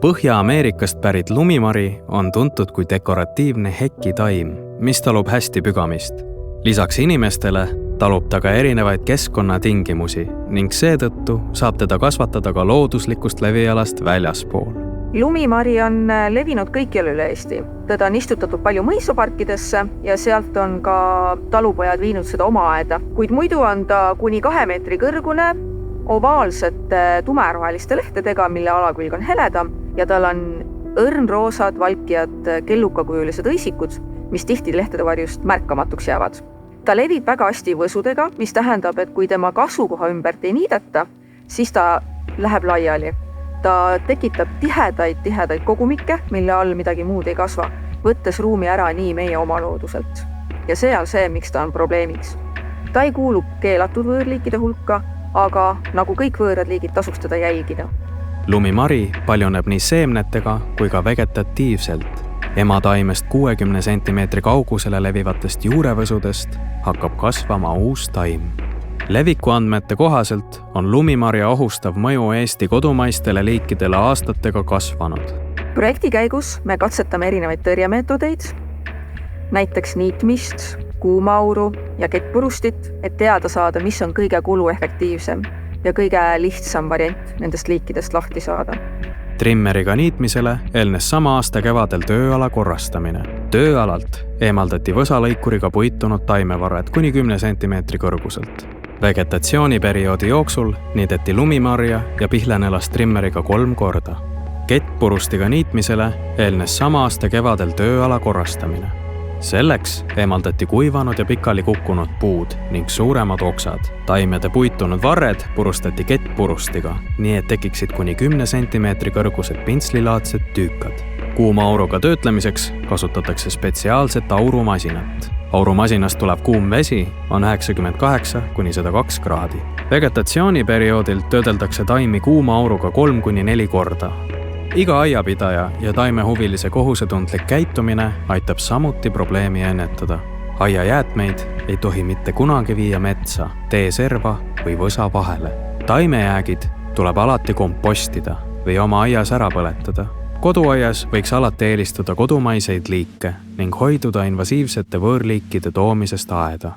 Põhja-Ameerikast pärit lumimari on tuntud kui dekoratiivne hekitaim, mis talub hästi pügamist. Lisaks inimestele talub ta ka erinevaid keskkonnatingimusi ning seetõttu saab teda kasvatada ka looduslikust levialast väljaspool. Lumimari on levinud kõikjal üle Eesti. Teda on istutatud palju mõisaparkidesse ja sealt on ka talupojad viinud seda oma aeda. Kuid muidu on ta kuni 2 meetri kõrgune, ovaalsete tumeroheliste lehtedega, mille alakülg on heledam ja tal on õrnroosad valkijad kellukakujulised õisikud, mis tihti lehtede varjust märkamatuks jäävad. Ta levib väga hästi võsudega, mis tähendab, et kui tema kasvukoha ümbert ei niideta, siis ta läheb laiali. Ta tekitab tihedaid kogumikke, mille all midagi muud ei kasva, võttes ruumi ära nii meie oma looduselt. Ja see on see, miks ta on probleemiks. Ta ei kuulu keelatud võõrliikide hulka, aga nagu kõik võõrad liigid tasuks teda jälgida. Lumimari paljuneb nii seemnetega kui ka vegetatiivselt. Emataimest 60 cm kaugusele levivatest juurevõsudest hakkab kasvama uus taim. Levikuandmete kohaselt on lumimarja ohustav mõju Eesti kodumaistele liikidele aastatega kasvanud. Projekti käigus me katsetame erinevaid tõrjemeetodeid, näiteks niitmist, kuumauru ja kettpurustit, et teada saada, mis on kõige kuluefektiivsem ja kõige lihtsam variant nendest liikidest lahti saada. Trimmeriga niitmisele eelnes sama aasta kevadel tööala korrastamine. Tööalalt eemaldati võsalõikuriga puitunud taimevarred kuni 10 cm kõrguselt. Vegetatsiooniperioodi jooksul niideti lumimarja ja pihlenelast trimmeriga 3 korda. Kettpurustiga niitmisele eelnes sama aasta kevadel tööala korrastamine. Selleks eemaldati kuivanud ja pikali kukkunud puud ning suuremad oksad. Taimede puitunud varred purustati kettpurustiga, nii et tekiksid kuni 10 cm kõrgused pintslilaadsed tüükad. Kuumauruga töötlemiseks kasutatakse spetsiaalset aurumasinat. Aurumasinast tulev kuum vesi on 98–102 kraadi. Vegetatsiooniperioodil töödeldakse taimi kuuma auruga 3–4 korda. Iga aiapidaja ja taimehuvilise kohusetundlik käitumine aitab samuti probleemi ennetada. Aiajäätmeid ei tohi mitte kunagi viia metsa, teeserva või võsa vahele. Taimejäägid tuleb alati kompostida või oma aias ära põletada. Koduaias võiks alati eelistada kodumaiseid liike ning hoiduda invasiivsete võõrliikide toomisest aeda.